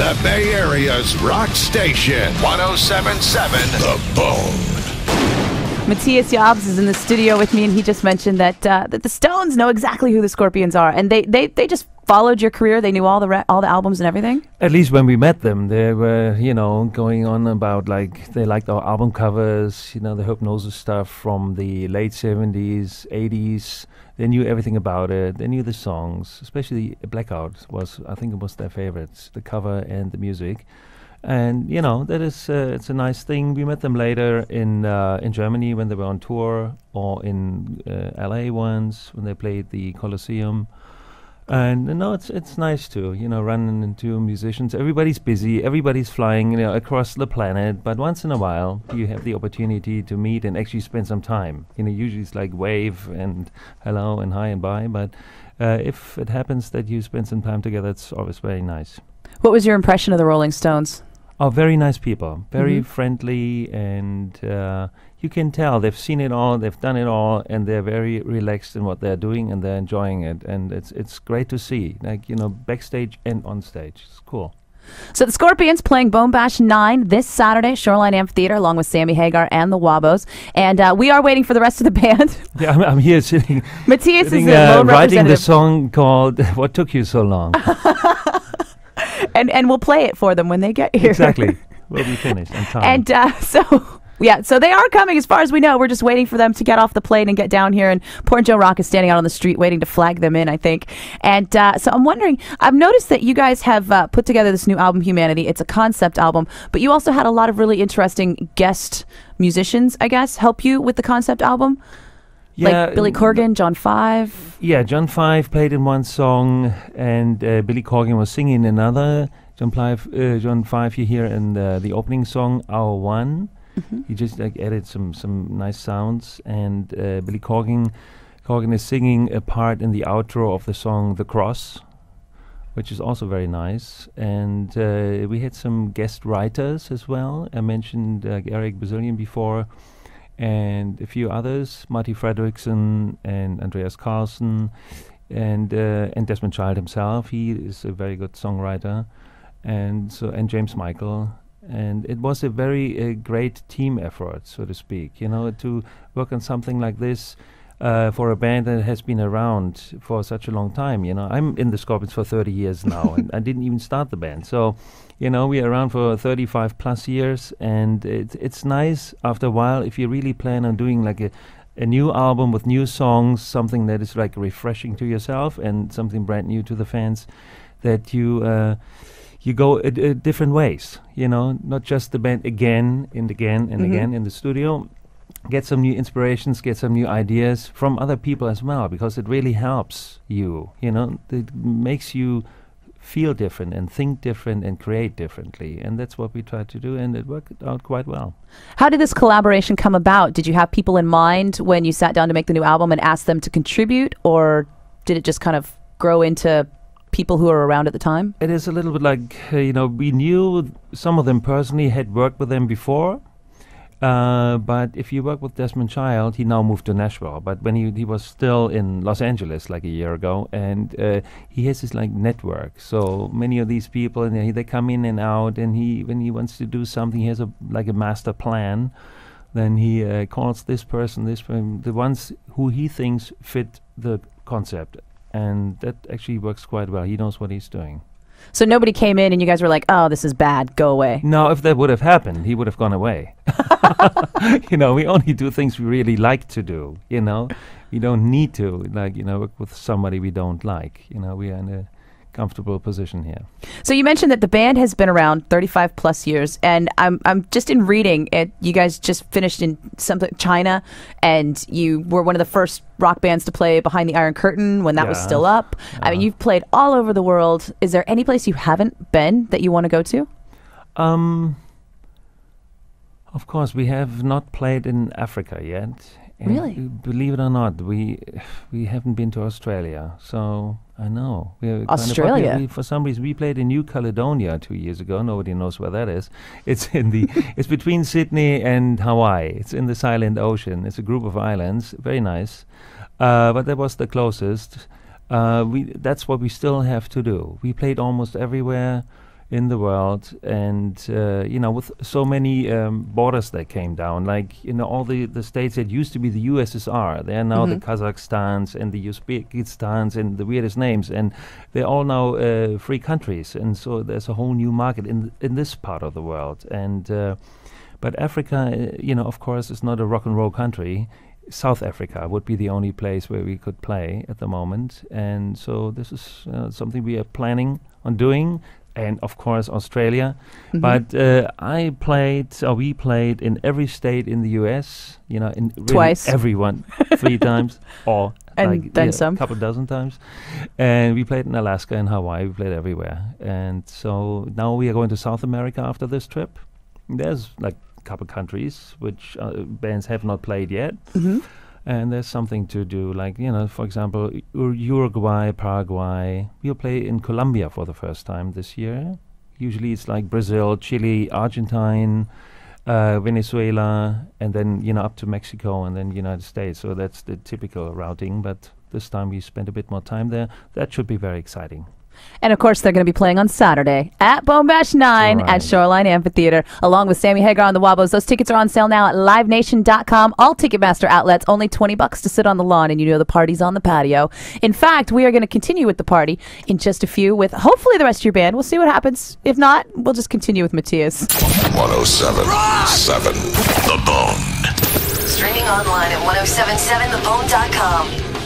The Bay Area's rock station, 107.7 The Bone. Matthias Jabs is in the studio with me, and he just mentioned that that the Stones know exactly who the Scorpions are, and they just followed your career. They knew all the albums and everything. At least when we met them, they were, going on about they liked our album covers, the Hypnosis stuff from the late 70s, 80s. They knew everything about it. They knew the songs, especially Blackout I think it was their favorites, the cover and the music. And that is it's a nice thing. We met them later in Germany when they were on tour, or in LA once when they played the Coliseum. And it's nice to run into musicians. Everybody's busy, everybody's flying across the planet, but once in a while you have the opportunity to meet and actually spend some time. Usually it's like wave and hello and hi and bye, but if it happens that you spend some time together, it's always very nice. What was your impression of the Rolling Stones? Oh, very nice people, very friendly, and you can tell they've seen it all, they've done it all, and they're very relaxed in what they're doing, and they're enjoying it, and it's great to see, backstage and on stage. It's cool. So the Scorpions playing Bone Bash 9 this Saturday, Shoreline Amphitheater, along with Sammy Hagar and the Wabos. And we are waiting for the rest of the band. Yeah, I'm here sitting. Matthias is the lone writing the song called "What Took You So Long." And we'll play it for them when they get here. Exactly. We'll be finished in time. And so they are coming as far as we know. We're just waiting for them to get off the plane and get down here. And poor Joe Rock is standing out on the street waiting to flag them in, I think. And so I'm wondering, I've noticed that you guys have put together this new album, Humanity. It's a concept album, but you also had a lot of really interesting guest musicians, I guess, help you with the concept album. Yeah, like Billy Corgan, John Five. Yeah, John Five played in one song, and Billy Corgan was singing another. John Five, you hear in the opening song, Our One. He just added some nice sounds, and Billy Corgan is singing a part in the outro of the song The Cross, which is also very nice. And we had some guest writers as well. I mentioned Eric Bazillion before, and a few others, Marty Fredriksson and Andreas Carlson, and Desmond Child himself. He is a very good songwriter, and James Michael. And it was a very great team effort, so to speak, to work on something like this for a band that has been around for such a long time. I'm in the Scorpions for 30 years now, and I didn't even start the band. So, we're around for 35 plus years, and it's nice after a while if you really plan on doing like a new album with new songs, something that is like refreshing to yourself and something brand new to the fans, that you go different ways, not just the band again and again and again in the studio. Get some new inspirations, get some new ideas from other people as well, because it really helps you, it makes you feel different and think different and create differently. And that's what we tried to do, and it worked out quite well. How did this collaboration come about? Did you have people in mind when you sat down to make the new album and asked them to contribute, or did it just kind of grow into people who were around at the time? It is a little bit like, we knew some of them personally, had worked with them before. But if you work with Desmond Child, he now moved to Nashville. But when he was still in Los Angeles like a year ago, and he has his network. So many of these people, and they come in and out. And when he wants to do something, he has a master plan. Then he calls this person, the ones who he thinks fit the concept. And that actually works quite well. He knows what he's doing. So nobody came in and you guys were like, oh, this is bad, go away. No, if that would have happened, he would have gone away. We only do things we really like to do, We don't need to, work with somebody we don't like. We are in a comfortable position here. So you mentioned that the band has been around 35 plus years, and I'm just in reading it. You guys just finished in China, and you were one of the first rock bands to play behind the Iron Curtain when that was still up. I mean, you've played all over the world. Is there any place you haven't been that you want to go to? Of course, we have not played in Africa yet. Really? Believe it or not, we haven't been to Australia. So I know. Australia? For some reason, we played in New Caledonia 2 years ago. Nobody knows where that is. It's it's between Sydney and Hawaii. It's in the Silent Ocean. It's a group of islands. Very nice. But that was the closest. That's what we still have to do. We played almost everywhere in the world, and with so many borders that came down, like all the states that used to be the USSR, they are now the Kazakhstans and the Uzbekistans and the weirdest names, and they're all now free countries, and so there's a whole new market in this part of the world. And but Africa, of course, is not a rock and roll country. South Africa would be the only place where we could play at the moment, and so this is something we are planning on doing. And of course Australia, but we played in every state in the US, in really twice, everyone 3 times, or and then some, a couple dozen times, and we played in Alaska and Hawaii. We played everywhere, and so now we are going to South America after this trip. There's like a couple countries which bands have not played yet. And there's something to do, like, for example, Uruguay, Paraguay. We'll play in Colombia for the first time this year. Usually it's like Brazil, Chile, Argentina, Venezuela, and then, up to Mexico and then United States. So that's the typical routing, but this time we spent a bit more time there. That should be very exciting. And of course, they're going to be playing on Saturday at Bone Bash 9 at Shoreline Amphitheater, along with Sammy Hagar on the Wobbles. Those tickets are on sale now at livenation.com. All Ticketmaster outlets, only $20 to sit on the lawn, and the party's on the patio. In fact, we are going to continue with the party in just a few with hopefully the rest of your band. We'll see what happens. If not, we'll just continue with Matthias. 107.7 The Bone. Streaming online at 1077thebone.com.